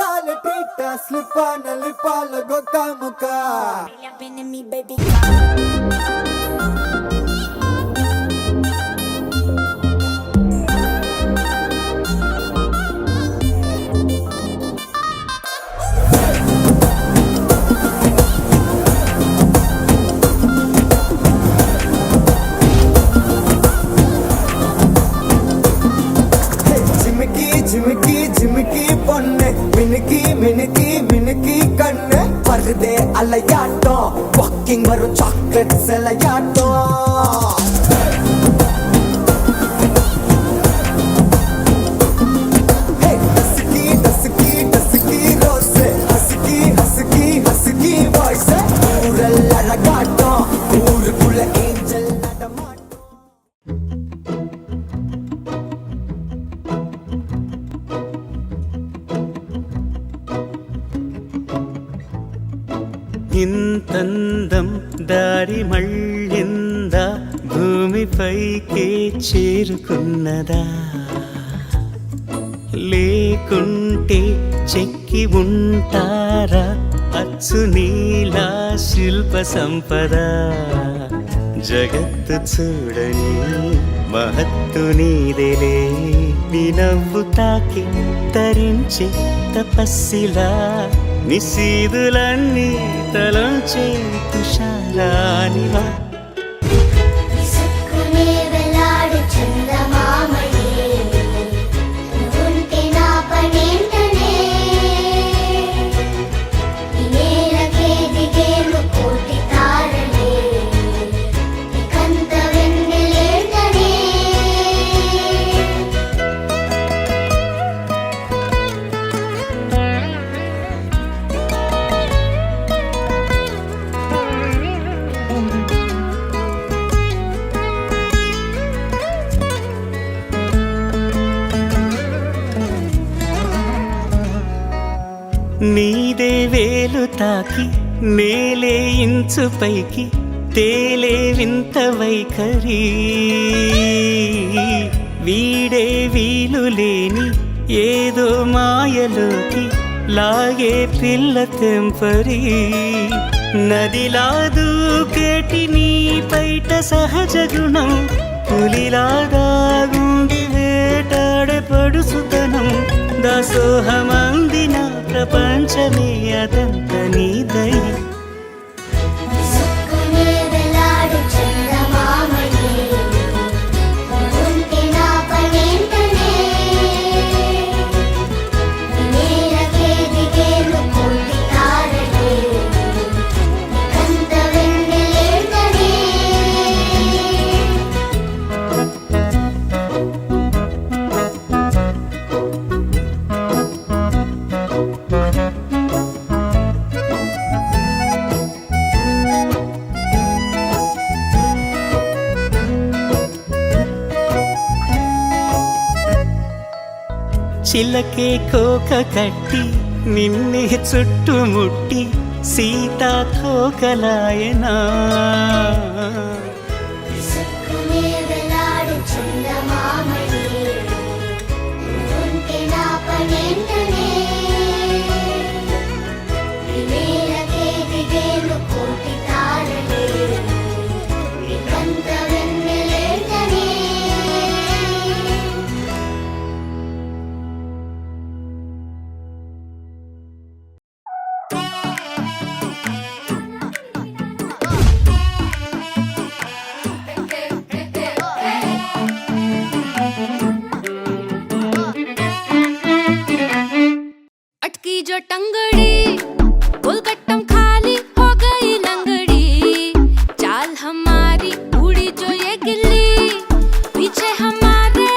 Tale trita, slipana, lipala, go kamuka. Loving me, baby. झिमकी झिमकी பொண்ணு மினுக்கி மினுக்கி மினுக்கி கண்ணு வருதே அலையாட்டம் வாக்கிங் வரும் சாக்லேட் செலையாட்டம் ఇంతందం దారి మళ్ళిందా భూమిపైకే చేరుకున్నదా లేకుంటే చెక్కి ఉంటారా అచ్చు నీలా శిల్ప సంపద జగత్తు చూడని మహత్తు నీదేలే నీ నవ్వు తాకి తరించే తపస్సిలా నిశీదులన్నీ తలంచే తుషారానివా నీదే వేలు తాకి నేలే ఇంచు పైకి తేలే వింత వైఖరి వీడే వీలు లేని ఏదో మాయలోకి లాగే పిల్ల తెంపరి నదిలా దూకేటి నీ పైట సహజ గుణం పులిలాగా గుండి వేటాడే పడుసుతనం దాసోహమందిన ప్రపంచమే అదంత నీ దయ చిలకే కోక కట్టి నిన్నే చుట్టుముట్టి సీతాకోకలాయనా जो टंगड़ी गुलगट्टम खाली हो गई लंगड़ी चाल हमारी उड़ी जो ये गिल्ली पीछे हमारे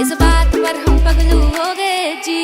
इस बात पर हम पगलू हो गए जी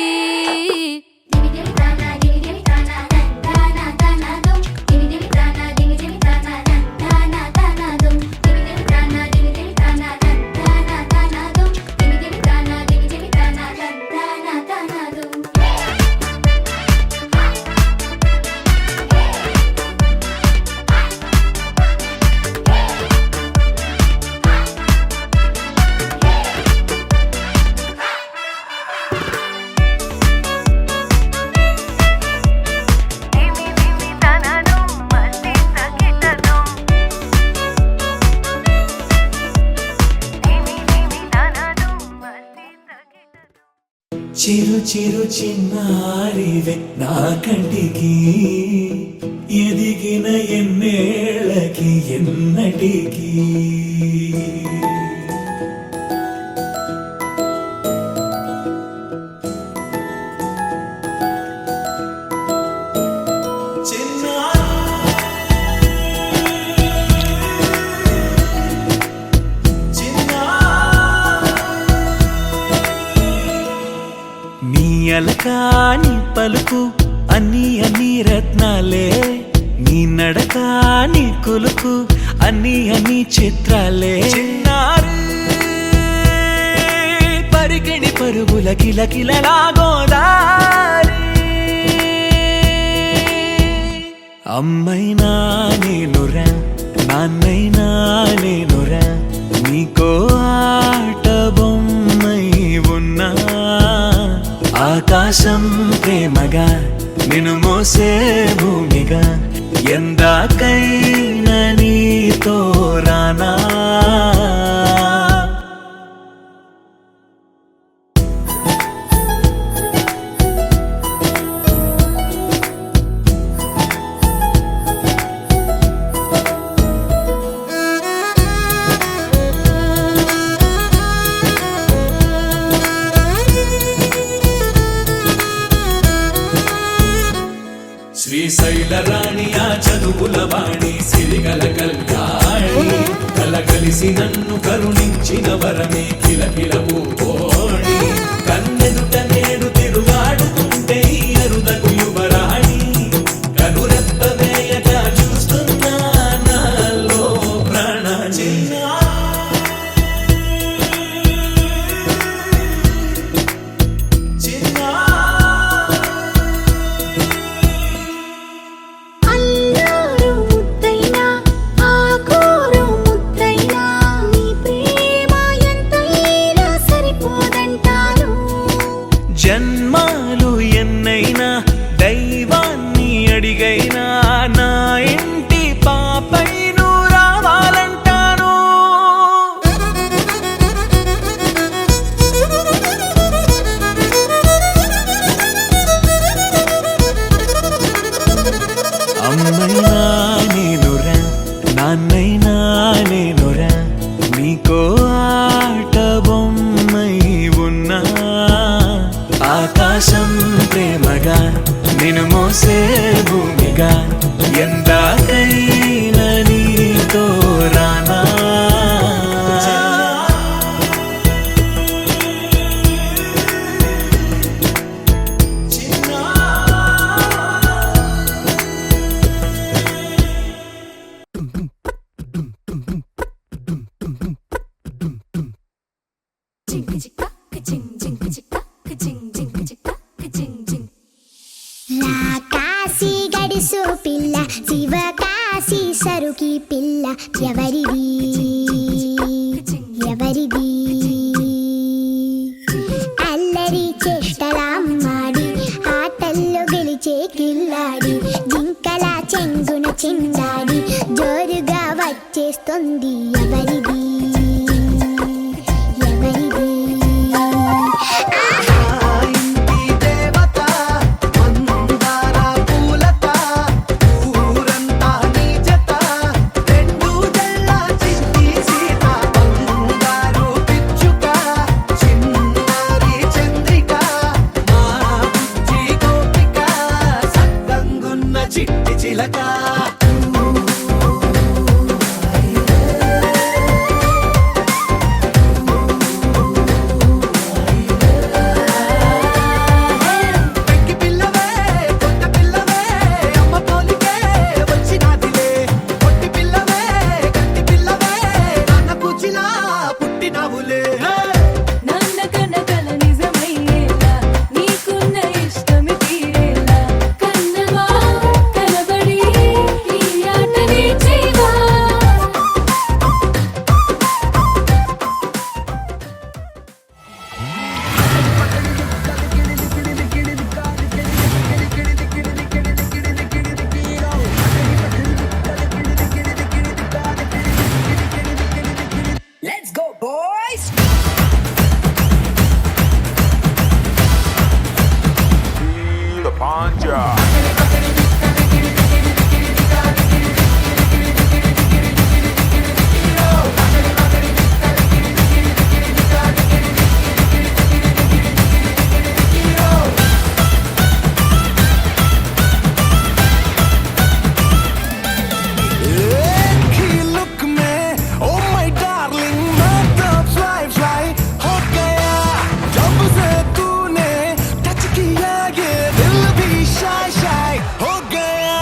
చిరు చిరు చిన్నారివే నా కంటికి ఎదిగిన ఎన్నేళ్ళకి ఎన్నటికి నీ అలకాని పలుకు అన్ని అన్ని రత్నాలే నీ నడకాని కులుకు అన్ని అన్ని చిత్రాలే చిన్నారు పరికిణి పరుగుల కిలకిలలాగోదారి అమ్మైనా నేనురా నాన్నైనా నేనురా నీకో ఆట బొమ్మై ఉన్నా ఆకాశం ప్రేమగా నిన్ను మోసే భూమిగా ఎందాకైనా నీతో రానా శ్రీశైల రాణి ఆ చదువుల వాణి సిరిగల కళ్యాణి కలగలిసి నన్ను కరుణించిన వరమే కిలకిల పూకోణి కన్నెదుట నేడు తిరుగాడుతుంటే ఈ అరుదకు యువరాణి కనురెప్ప వేయక చూస్తున్నా నాలో ప్రాణ జన్మాలు ఎన్నైనా దైవాన్ని అడిగైనా నా ఇంటి పాపై నువ్వు రావాలంటాను అమ్మైనా నేనురా నాన్నైనా నేనురా నీకో ఆట బొమ్మై ఉన్నా ఆకాశం ప్రేమగా నిన్ను మోసే భూమిగా ఎందాకైనా నీతో రానా కాశీ గడిసు పిల్ల శివ కాశీ సరుకి పిల్ల ఎవరిది ఎవరిది అల్లరి చేష్టలామ్మాడి ఆటల్లో గెలిచే కిల్లాడి జింకల చెంగున చిందాడి జోరుగా వచ్చేస్తుంది ఎవరిది ఎవరిది చిట్టి చిలక Panja. एक ही लुक में oh my darling मैं तो fly हो गया जब से तूने टच किया ये दिल भी shy हो गया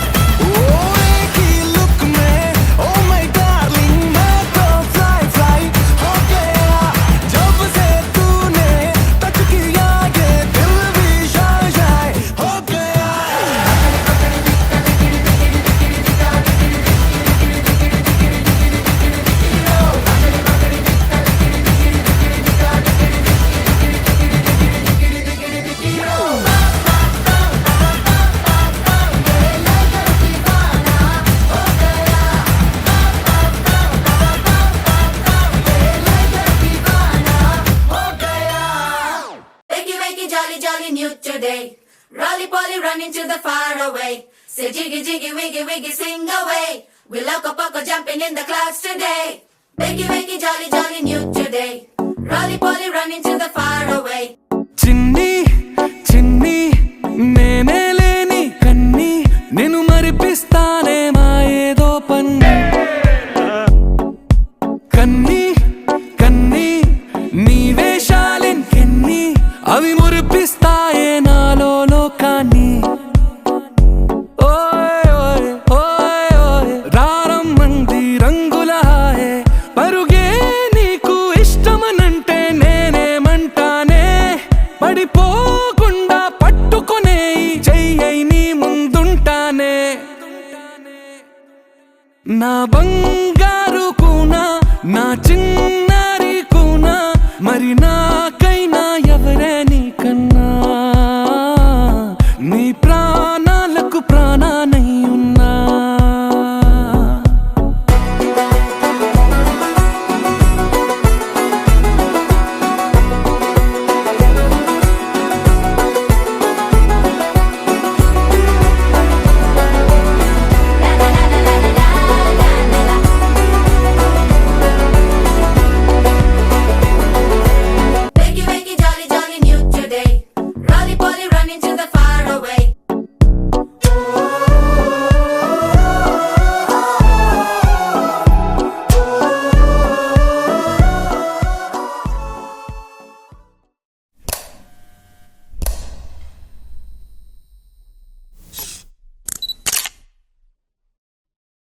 एक ही लुक में oh my darling मैं तो fly हो गया जब से तूने टच किया ये दिल भी shy हो गया Wakey, wakey, jolly, jolly, new today. Rolly poly, running to the far away. Say jiggy, jiggy, wiggy, wiggy, sing away. We loco poco jumping in the clouds today. Wakey, wakey, jolly, jolly, new today. Rolly poly, running to the far away. చిన్ని చిన్ని నేనే లేని కన్ని నేను మరిపిస్తానే మా ఏదో పన్ని కన్ని కన్ని నీ వేషాలెన్ని అవి మురిపిస్తాయే నాలో లోకాన్ని ఓయ్ ఓయ్ ఓయ్ ఓయ్ రారమ్మంది రంగుల హాయే పరుగే నీకు ఇష్టమనంటే నేనేమంటానే పడిపోకుండా పట్టుకునే ఈ చెయ్యై నీ ముందుంటానే నా బంగారు కూనా నా చిన్నారి కూనా మరి నాకైనా ఎవరే నీకన్నా నీ ప్రాణాలకు ప్రాణానై ఉన్నా Wakey, wakey, jolly, jolly, new today. Rolly poly, running to the far away.